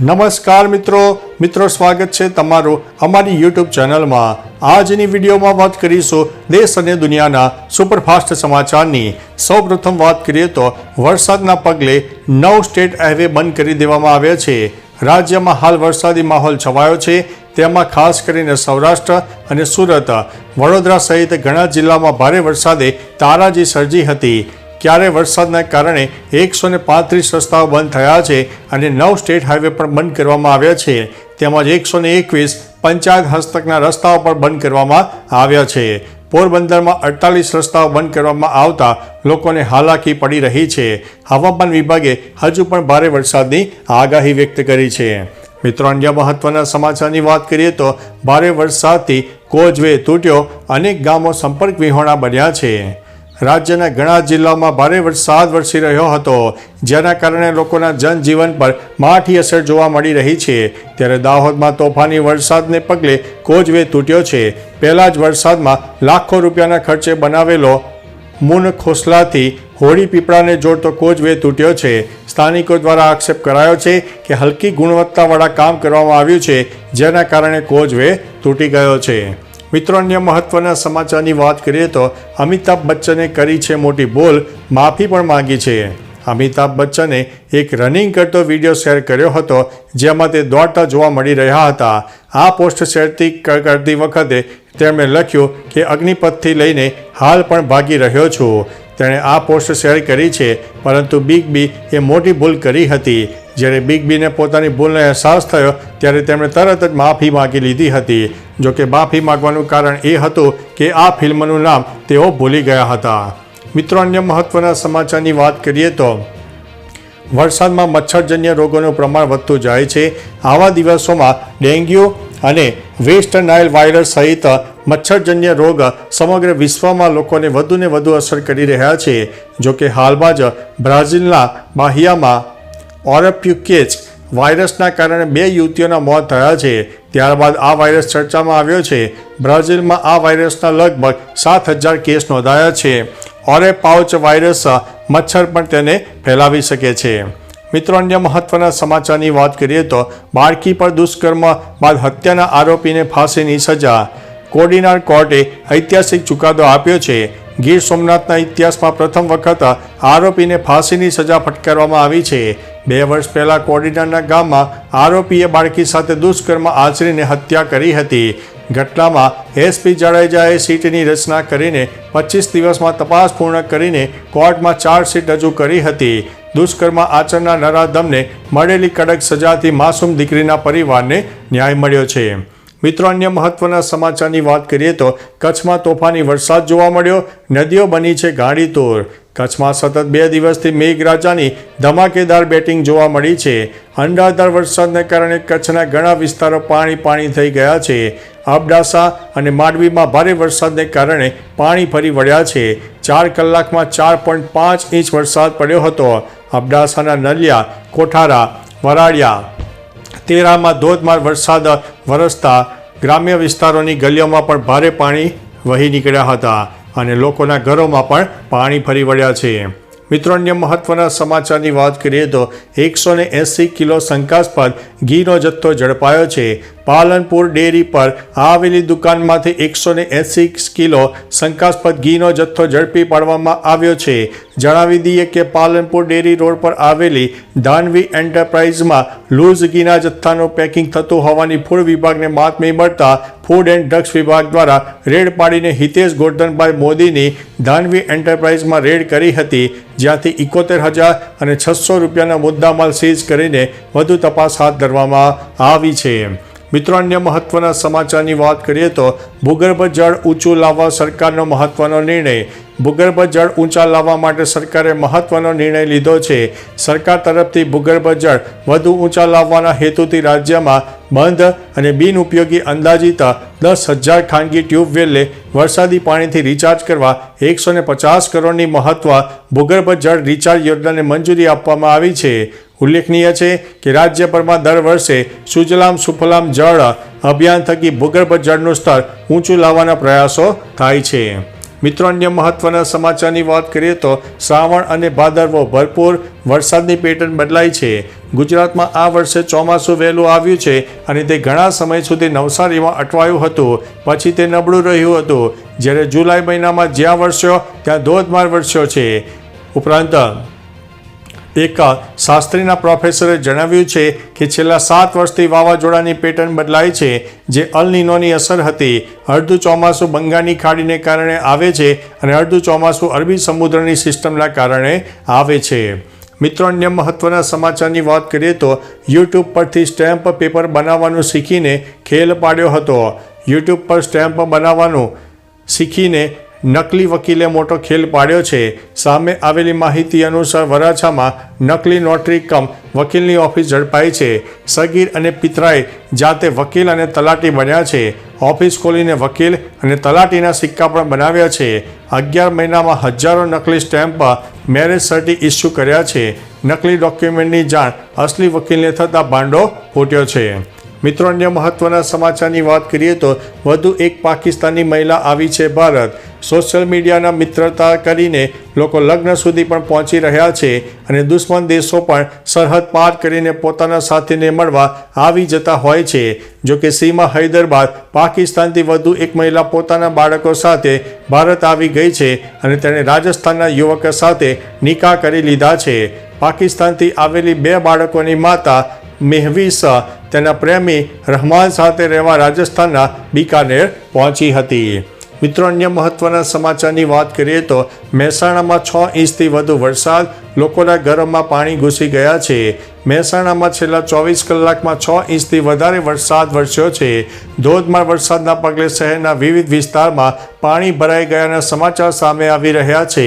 નમસ્કાર મિત્રો સ્વાગત છે તમારું અમારી યુટ્યુબ ચેનલમાં। આજની વિડીયોમાં વાત કરીશું દેશ અને દુનિયાના સુપરફાસ્ટ સમાચારની। સૌપ્રથમ વાત કરીએ તો વરસાદના પગલે 9 સ્ટેટ હાઈવે બંધ કરી દેવામાં આવ્યા છે। રાજ્યમાં હાલ વરસાદી માહોલ છવાયો છે, તેમાં ખાસ કરીને સૌરાષ્ટ્ર અને સુરત, વડોદરા સહિત ઘણા જિલ્લામાં ભારે વરસાદે તારાજી સર્જી હતી। ક્યારે વરસાદના કારણે 135 રસ્તાઓ બંધ થયા છે અને 9 સ્ટેટ હાઈવે પણ બંધ કરવામાં આવ્યા છે, તેમજ 121 પંચાયત હસ્તકના રસ્તાઓ પણ બંધ કરવામાં આવ્યા છે। પોરબંદરમાં 48 રસ્તાઓ બંધ કરવામાં આવતા લોકોને હાલાકી પડી રહી છે। હવામાન વિભાગે હજુ પણ ભારે વરસાદની આગાહી વ્યક્ત કરી છે। મિત્રો, અન્ય મહત્વના સમાચારની વાત કરીએ તો ભારે વરસાદથી કોઝવે તૂટ્યો, અનેક ગામો સંપર્ક વિહોણા બન્યા છે। રાજ્યના ઘણા જિલ્લાઓમાં ભારે વરસાદ વરસી રહ્યો હતો, જેના કારણે લોકોના જનજીવન પર માઠી અસર જોવા મળી રહી છે। ત્યારે દાહોદમાં તોફાની વરસાદને પગલે કોઝવે તૂટ્યો છે। પહેલા જ વરસાદમાં લાખો રૂપિયાના ખર્ચે બનાવેલો મૂન ખોસલાથી હોળી પીપળાને જોડતો કોઝવે તૂટ્યો છે। સ્થાનિકો દ્વારા આક્ષેપ કરાયો છે કે હલકી ગુણવત્તાવાળા કામ કરવામાં આવ્યું છે, જેના કારણે કોઝવે તૂટી ગયો છે। મિત્રો, અન્ય મહત્વના સમાચારની વાત કરીએ તો અમિતાભ બચ્ચને કરી છે મોટી ભૂલ, માફી પણ માંગી છે। અમિતાભ બચ્ચને એક રનિંગ કરતો વિડીયો શેર કર્યો હતો, જેમાં તે દોડતા જોવા મળી રહ્યા હતા। આ પોસ્ટ શેર કરતી વખતે તેમણે લખ્યું કે અગ્નિપથથી લઈને હાલ પણ ભાગી રહ્યો છું। તેણે આ પોસ્ટ શેર કરી છે, પરંતુ બિગ બી એ મોટી ભૂલ કરી હતી। જ્યારે બિગ બીને પોતાની ભૂલનો અહેસાસ થયો ત્યારે તેમણે તરત જ માફી માંગી લીધી હતી। જોકે માફી માંગવાનું કારણ એ હતું કે આ ફિલ્મનું નામ તેઓ ભૂલી ગયા હતા। મિત્રો, અન્ય મહત્વના સમાચારની વાત કરીએ તો વરસાદમાં મચ્છરજન્ય રોગોનું પ્રમાણ વધતું જાય છે। આવા દિવસોમાં ડેન્ગ્યુ અને વેસ્ટ નાઇલ વાયરસ સહિત મચ્છરજન્ય રોગ સમગ્ર વિશ્વમાં લોકોને વધુને વધુ અસર કરી રહ્યા છે। જોકે હાલમાં જ બ્રાઝિલના બાહિયામાં ઓરપ્યુકેચ વાયરસના કારણે 2 યુવતીઓના મોત થયા છે। ત્યારબાદ આ વાયરસ ચર્ચામાં આવ્યો છે। બ્રાઝિલમાં આ વાયરસના લગભગ 7,000 કેસ નોંધાયા છે। ઓરેપાઉચ વાયરસ મચ્છર પણ તેને ફેલાવી શકે છે। મિત્રો, અન્ય મહત્વના સમાચારની વાત કરીએ તો બાળકી પર દુષ્કર્મ બાદ હત્યાના આરોપીને ફાંસીની સજા। કોડીનાર કોર્ટે ઐતિહાસિક ચુકાદો આપ્યો છે। ગીર સોમનાથના ઇતિહાસમાં પ્રથમ વખત આરોપીને ફાંસીની સજા ફટકારવામાં આવી છે। 2 વર્ષ પહેલા કોડીનારના ગામમાં આરોપીએ બાળકી સાથે દુષ્કર્મ આચરીને હત્યા કરી હતી। ઘટનામાં એસપી જાડેજાએ સીટની રચના કરીને 25 દિવસમાં તપાસ પૂર્ણ કરીને કોર્ટમાં ચાર્જશીટ રજૂ કરી હતી। દુષ્કર્મ આચરનાર નરાધમને મળેલી કડક સજાથી માસૂમ દીકરીના પરિવારને ન્યાય મળ્યો છે। મિત્રો, અન્ય મહત્વના સમાચારની વાત કરીએ તો કચ્છમાં તોફાની વરસાદ જોવા મળ્યો, નદીઓ બની છે ગાંડીતુર। કચ્છમાં સતત 2 દિવસથી મેઘરાજાની ધમાકેદાર બેટિંગ જોવા મળી છે। અનરાધાર વરસાદને કારણે કચ્છના ઘણા વિસ્તારો પાણી થઈ ગયા છે। અબડાસા અને માંડવીમાં ભારે વરસાદને કારણે પાણી ફરી વળ્યા છે। 4 કલાકમાં 4.5 ઇંચ વરસાદ પડ્યો હતો। અબડાસાના નલિયા, કોઠારા, વરાડિયા, તેરામાં ધોધમાર વરસાદ વરસતા ગ્રામ્ય વિસ્તારોની ગલીઓમાં પણ ભારે પાણી વહી નીકળ્યા હતા અને લોકોના ઘરોમાં પણ પાણી ફરી વળ્યા છે। મિત્રો, અન્ય મહત્વના સમાચારની વાત કરીએ તો 180 કિલો શંકાસ્પદ ઘીનો જથ્થો ઝડપાયો છે। પાલનપુર ડેરી પર આવેલી દુકાનમાંથી 180 કિલો શંકાસ્પદ ઘીનો જથ્થો ઝડપી પાડવામાં આવ્યો છે। જણાવી દઈએ કે પાલનપુર ડેરી રોડ પર આવેલી ધાનવી એન્ટરપ્રાઇઝમાં લૂઝ ઘીના જથ્થાનું પેકિંગ થતું હોવાની ફૂડ વિભાગને બાતમી મળતા ફૂડ એન્ડ ડ્રગ્સ વિભાગ દ્વારા રેડ પાડીને હિતેશ ગોરધનભાઈ મોદીની ધાનવી એન્ટરપ્રાઇઝમાં રેડ કરી હતી, જ્યાંથી 71,000 અને 600 રૂપિયાના મુદ્દામાલ સીઝ કરીને વધુ તપાસ હાથ ધરવામાં આવી છે। મિત્રો, અન્ય મહત્વના સમાચારની વાત કરીએ તો ભૂગર્ભ જળ ઊંચું લાવવા સરકારનો મહત્વનો નિર્ણય। ભૂગર્ભ જળ ઊંચા લાવવા માટે સરકારે મહત્વનો નિર્ણય લીધો છે। સરકાર તરફથી ભૂગર્ભ જળ વધુ ઊંચા લાવવાના હેતુથી રાજ્યમાં બંધ અને બિનઉપયોગી અંદાજિત 10,000 ખાનગી ટ્યુબવેલને વરસાદી પાણીથી રિચાર્જ કરવા 150 કરોડની મહત્વ ભૂગર્ભ જળ રિચાર્જ યોજનાને મંજૂરી આપવામાં આવી છે। ઉલ્લેખનીય છે કે રાજ્યભરમાં દર વર્ષે સુજલામ સુફલામ જળ અભિયાન થકી ભૂગર્ભ જળનું સ્તર ઊંચું લાવવાના પ્રયાસો થાય છે। મિત્રો, અન્ય મહત્વના સમાચારની વાત કરીએ તો શ્રાવણ અને ભાદરવો ભરપૂર, વરસાદની પેટર્ન બદલાઈ છે। ગુજરાતમાં આ વર્ષે ચોમાસું વહેલું આવ્યું છે અને તે ઘણા સમય સુધી નવસારીમાં અટવાયું હતું, પછી તે નબળું રહ્યું હતું, જ્યારે જુલાઈ મહિનામાં જ્યાં વરસ્યો ત્યાં ધોધમાર વરસ્યો છે. ઉપરાંત એક શાસ્ત્રીના પ્રોફેસરે જણાવ્યું છે કે છેલ્લા 7 વર્ષથી વાવાઝોડાની પેટર્ન બદલાઈ છે, જે અલ નીનોની અસર હતી. અડધું ચોમાસું બંગાળની ખાડીને કારણે આવે છે અને અડધું ચોમાસું અરબી સમુદ્રની સિસ્ટમના કારણે આવે છે. મિત્રો, અન્ય મહત્વના સમાચારની વાત કરીએ તો યુટ્યુબ પરથી સ્ટેમ્પ પેપર બનાવવાનું શીખીને ખેલ પાડ્યો હતો. યુટ્યુબ પર સ્ટેમ્પ બનાવવાનું શીખીને નકલી વકીલે મોટો ખેલ પાડ્યો છે. સામે આવેલી માહિતી અનુસાર વરાછામાં નકલી નોટરી કમ વકીલની ઓફિસ ઝડપાઈ છે. સગીર અને પિતરાએ જાતે વકીલ અને તલાટી બન્યા છે. ઓફિસ ખોલીને વકીલ અને તલાટીના સિક્કા પણ બનાવ્યા છે. 11 મહિનામાં હજારો નકલી સ્ટેમ્પ મેરેજ સર્ટી ઇસ્યુ કર્યા છે. નકલી ડોક્યુમેન્ટની જાણ અસલી વકીલને થતાં ભાંડો ફૂટ્યો છે. મિત્રો, અન્ય મહત્વના સમાચારની વાત કરીએ તો વધુ એક પાકિસ્તાની મહિલા આવી છે ભારત. સોશિયલ મીડિયાના મિત્રતા કરીને લોકો લગ્ન સુધી પણ પહોંચી રહ્યા છે અને દુશ્મન દેશો પણ સરહદ પાર કરીને પોતાના સાથીને મળવા આવી જતા હોય છે. જોકે સીમા હૈદરાબાદ પાકિસ્તાનથી વધુ એક મહિલા પોતાના બાળકો સાથે ભારત આવી ગઈ છે અને તેણે રાજસ્થાનના યુવક સાથે નિકાહ કરી લીધા છે. પાકિસ્તાનથી આવેલી 2 બાળકોની માતા મેહવીસ તેના પ્રેમી રહમાન સાથે રહેવા રાજસ્થાનના બિકાનેર પહોંચી હતી. મિત્રો, અન્ય મહત્વના સમાચારની વાત કરીએ તો મહેસાણામાં 6 ઇંચથી વધુ વરસાદ, લોકોના ઘરોમાં પાણી ઘૂસી ગયા છે. મહેસાણામાં છેલ્લા 24 કલાકમાં 6 ઇંચથી વધારે વરસાદ વરસ્યો છે. ધોધમાર વરસાદના પગલે શહેરના વિવિધ વિસ્તારમાં પાણી ભરાઈ ગયાના સમાચાર સામે આવી રહ્યા છે.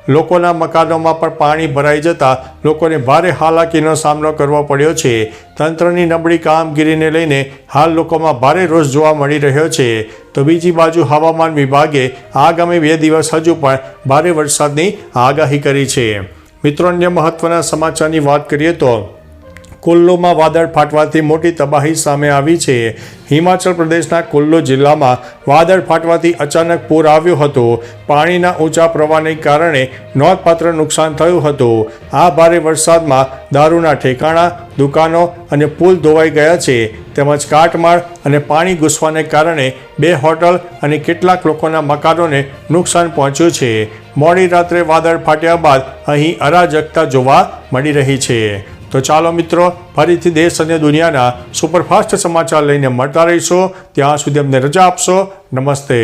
લોકોના મકાનોમાં પણ પાણી ભરાઈ જતા લોકોને ભારે હાલાકીનો સામનો કરવો પડ્યો છે. તંત્રની નબળી કામગીરીને લઈને હાલ લોકોમાં ભારે રોષ જોવા મળી રહ્યો છે. તો બીજી બાજુ હવામાન વિભાગે આગામી 2 દિવસ હજુ પણ ભારે વરસાદની આગાહી કરી છે. મિત્રો, અન્ય મહત્વના સમાચારની વાત કરીએ તો કુલ્લુમાં વાદળ ફાટવાથી મોટી તબાહી સામે આવી છે. હિમાચલ પ્રદેશના કુલ્લુ જિલ્લામાં વાદળ ફાટવાથી અચાનક પૂર આવ્યું હતું. પાણીના ઊંચા પ્રવાહને કારણે નોંધપાત્ર નુકસાન થયું હતું. આ ભારે વરસાદમાં દારૂના ઠેકાણા, દુકાનો અને પુલ ધોવાઈ ગયા છે. તેમજ કાટમાળ અને પાણી ઘૂસવાને કારણે 2 હોટલ અને કેટલાક લોકોના મકાનોને નુકસાન પહોંચ્યું છે. મોડી રાત્રે વાદળ ફાટ્યા બાદ અહીં અરાજકતા જોવા મળી રહી છે. તો ચાલો મિત્રો, ફરીથી દેશ અને દુનિયાના સુપરફાસ્ટ સમાચાર લઈને મળતા રહીશું. ત્યાં સુધી અમને રજા આપશો. નમસ્તે.